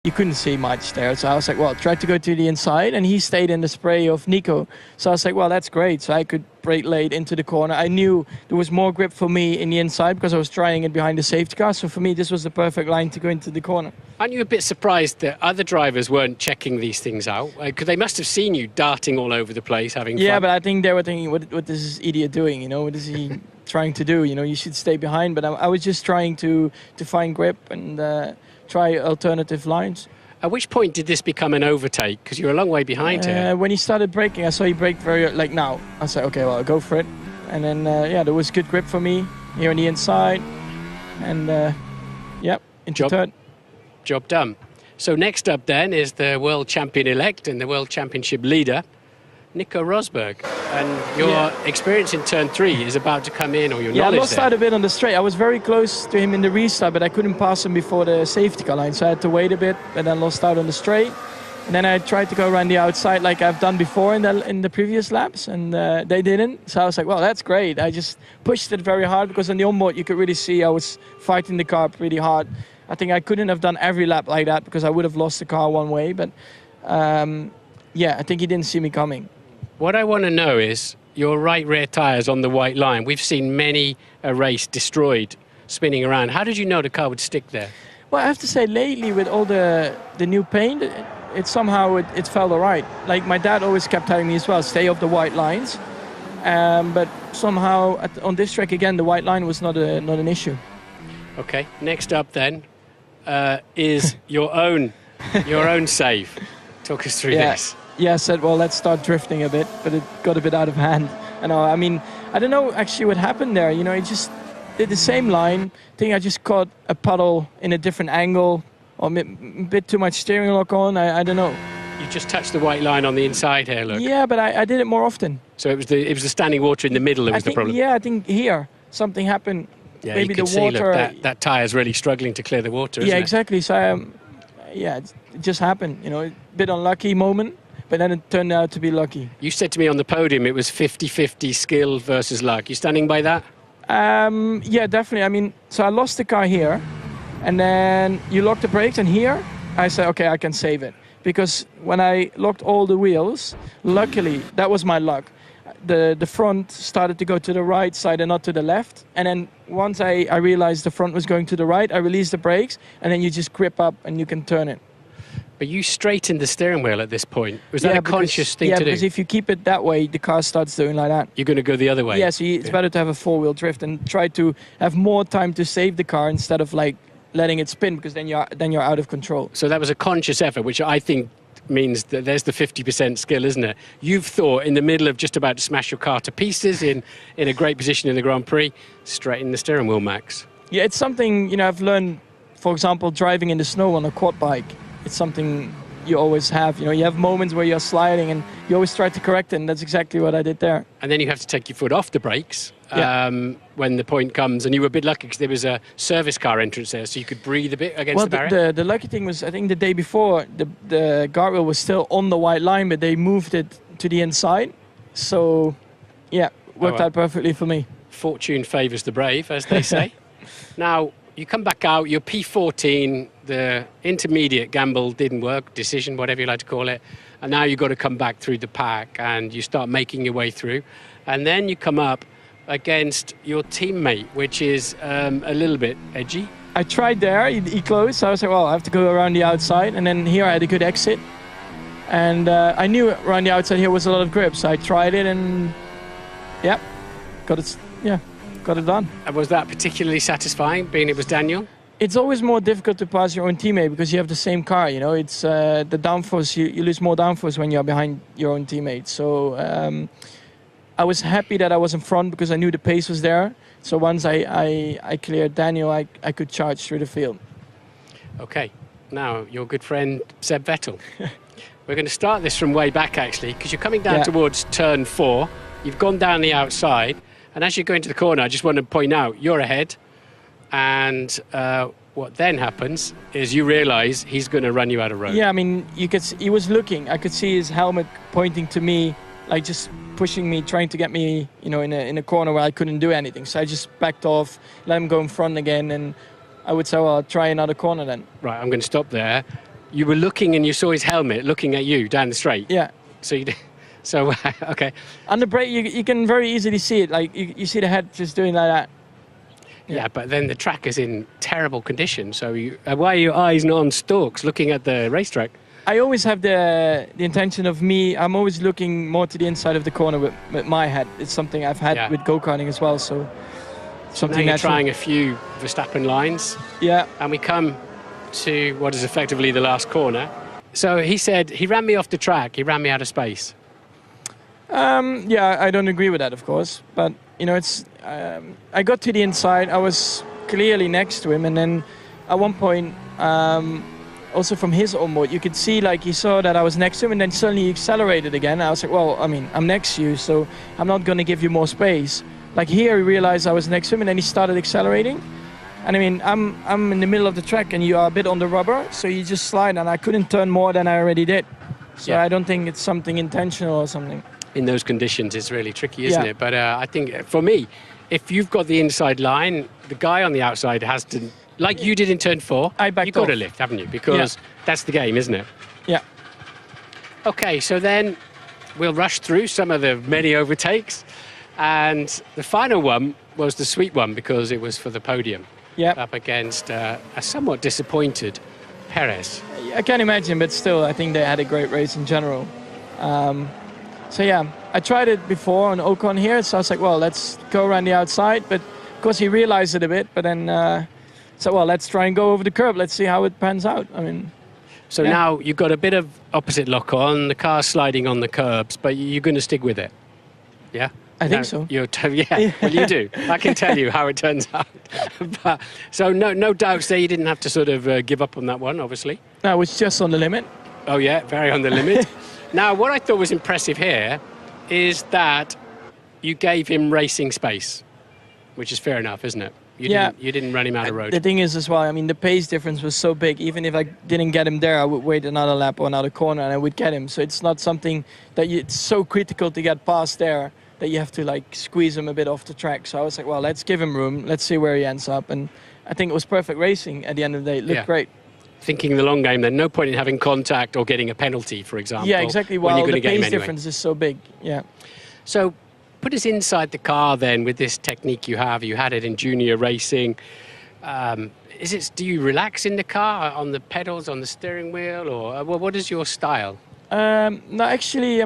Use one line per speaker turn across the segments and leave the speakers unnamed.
you couldn't see much there. So I was like, well, try to go to the inside, and he stayed in the spray of Nico. So I was like, well, that's great. So I could brake late into the corner. I knew there was more grip for me in the inside because I was trying it behind the safety car. So for me, this was the perfect line to go into the corner.
Aren't you a bit surprised that other drivers weren't checking these things out? Because they must have seen you darting all over the place, having fun.
Yeah, but I think they were thinking, what is this idiot doing? You know, what is he trying to do? You know, you should stay behind. But I was just trying to find grip and try alternative lines.
At which point did this become an overtake? Because you're a long way behind here.
When he started braking, I saw he braked very, like now. I said, okay, well, I'll go for it. And then, yeah, there was good grip for me here on the inside. And, yep, into third.
Job done. So next up then is the world champion-elect and the world championship leader, Nico Rosberg. And your experience in turn 3 is about to come in, or your knowledge
I lost out a bit on the straight. I was very close to him in the restart, but I couldn't pass him before the safety car line, so I had to wait a bit, but then lost out on the straight. And then I tried to go around the outside like I've done before in the previous laps, and they didn't. So I was like, well, that's great. I just pushed it very hard because on the onboard you could really see I was fighting the car pretty hard. I think I couldn't have done every lap like that because I would have lost the car one way, but yeah, I think he didn't see me coming.
What I want to know is your right rear tyres on the white line. We've seen many a race destroyed, spinning around. How did you know the car would stick there?
Well, I have to say lately with all the new paint, it somehow it felt all right. Like my dad always kept telling me as well, stay off the white lines. But somehow on this track again, the white line was not an issue.
Okay, next up then is your own save. Talk us through this.
Yeah, I said, well, let's start drifting a bit, but it got a bit out of hand. I mean, I don't know actually what happened there. You know, it just did the same line. I think I just caught a puddle in a different angle, or a bit too much steering lock on. I don't know.
You just touched the white line on the inside here, look.
Yeah, but I did it more often.
So it was the standing water in the middle that was the problem?
Yeah, I think here something happened.
Yeah,
maybe
you can
the
see,
water.
Look, that tyre's really struggling to clear the water, isn't it?
Yeah, exactly. So, yeah, it just happened. You know, a bit unlucky moment, but then it turned out to be lucky.
You said to me on the podium it was 50-50 skill versus luck. You standing by that?
Yeah, definitely. I mean, so I lost the car here, and then you lock the brakes, and here I said, okay, I can save it. Because when I locked all the wheels, luckily, that was my luck. The front started to go to the right side and not to the left. And then once I realized the front was going to the right, I released the brakes, and then you just grip up and you can turn it.
But you straightened the steering wheel at this point. Was that a conscious thing to do?
Yeah, because if you keep it that way, the car starts doing like that.
You're going to go the other way?
Yeah, so it's better to have a four-wheel drift and try to have more time to save the car instead of like letting it spin, because then you're out of control.
So that was a conscious effort, which I think means that there's the 50% skill, isn't it? You've thought in the middle of just about to smash your car to pieces in a great position in the Grand Prix, straighten the steering wheel, Max.
Yeah, it's something, you know, I've learned, for example, driving in the snow on a quad bike. It's something you always have. You know, you have moments where you're sliding and you always try to correct it, and that's exactly what I did there. And
then you have to take your foot off the brakes when the point comes, and you were a bit lucky because there was a service car entrance there, so you could breathe a bit against the barrier.
The lucky thing was, I think the day before, the guardrail was still on the white line, but they moved it to the inside. So, yeah, worked out perfectly for me.
Fortune favours the brave, as they say. Now, you come back out, you're P14, the intermediate gamble didn't work, decision, whatever you like to call it, and now you've got to come back through the pack and you start making your way through, and then you come up against your teammate, which is a little bit edgy.
I tried there, he closed, so I was like, well, I have to go around the outside, and then here I had a good exit, and I knew around the outside here was a lot of grip, so I tried it, and got it done.
And was that particularly satisfying, being it was Daniel?
It's always more difficult to pass your own teammate because you have the same car, you know. It's the downforce, you lose more downforce when you're behind your own teammate. So I was happy that I was in front because I knew the pace was there. So once I cleared Daniel, I could charge through the field. Okay,
now your good friend Seb Vettel. We're going to start this from way back, actually, because you're coming down towards turn 4. You've gone down the outside. And as you go into the corner, I just want to point out, you're ahead. And what then happens is you realise he's going to run you out of road.
Yeah, I mean, he was looking. I could see his helmet pointing to me, like just pushing me, trying to get me, you know, in a corner where I couldn't do anything. So I just backed off, let him go in front again, and I would say, well, I'll try another corner then.
Right, I'm going to stop there. you were looking and you saw his helmet looking at you down the straight.
Yeah.
So okay.
On the brake, you can very easily see it. Like you see the head just doing like that.
Yeah, but then the track is in terrible condition. So why are your eyes not on stalks looking at the racetrack?
I always have the intention of I'm always looking more to the inside of the corner with my head. It's something I've had with go-karting as well. So something
now you're trying a few Verstappen lines.
Yeah.
And we come to what is effectively the last corner. So he said he ran me off the track. He ran me out of space.
Yeah, I don't agree with that, of course. But, it's I got to the inside. I was clearly next to him. And then at one point, also from his onboard, you could see, like, he saw that I was next to him. And then suddenly he accelerated again. I was like, well, I mean, I'm next to you, so I'm not going to give you more space. Like here, he realized I was next to him, and then he started accelerating. And I mean, I'm in the middle of the track, and you are a bit on the rubber, so you just slide, and I couldn't turn more than I already did. So I don't think it's something intentional or something.
In those conditions, it's really tricky, isn't it? But I think, for me, if you've got the inside line, the guy on the outside has to, like you did in turn 4, you've got to lift, haven't you? Because that's the game, isn't it?
Yeah.
Okay, so then we'll rush through some of the many overtakes. And the final one was the sweet one because it was for the podium.
Yeah.
Up against a somewhat disappointed Perez.
I can't imagine, but still, I think they had a great race in general. So yeah, I tried it before on Ocon here, so I was like, well, let's go around the outside. But of course, he realized it a bit. But then, so well, let's try and go over the curb. Let's see how it pans out. I mean.
So now you've got a bit of opposite lock on. The car's sliding on the curbs, but you're going to stick with it. Yeah.
I think so.
Well, you do. I can tell you how it turns out. But, so no doubts there. You didn't have to sort of give up on that one, obviously.
No, it was just on the limit.
Oh, yeah, very on the limit. Now, what I thought was impressive here is that you gave him racing space, which is fair enough, isn't it? You didn't run him out of road.
The thing is as well, I mean, the pace difference was so big. Even if I didn't get him there, I would wait another lap or another corner and I would get him. So it's not something that it's so critical to get past there that you have to like squeeze him a bit off the track. So I was like, well, let's give him room. Let's see where he ends up. And I think it was perfect racing at the end of the day. It looked great.
Thinking the long game, then no point in having contact or getting a penalty, for example.
Yeah, exactly. Well, the pace difference is so big. Yeah.
So put us inside the car then with this technique you have. You had it in junior racing. Do you relax in the car on the pedals, on the steering wheel, or what is your style?
No, actually,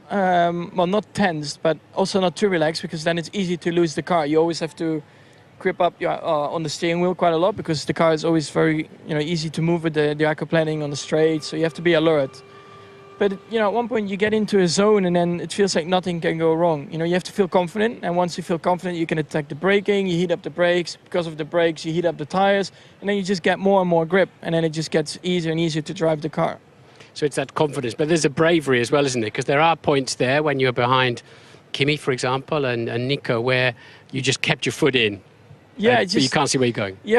well, not tense, but also not too relaxed, because then it's easy to lose the car. You always have to grip up on the steering wheel quite a lot, because the car is always very easy to move with the aquaplaning on the straight, so you have to be alert. But at one point you get into a zone and then it feels like nothing can go wrong. You have to feel confident, and once you feel confident you can attack the braking, you heat up the brakes. Because of the brakes you heat up the tires, and then you just get more and more grip, and then it just gets easier and easier to drive the car. So
it's that confidence, but there's a bravery as well, isn't it? Because there are points there when you're behind Kimi, for example, and Nico, where you just kept your foot in.
Yeah,
but you can't see where you're going.
Yeah.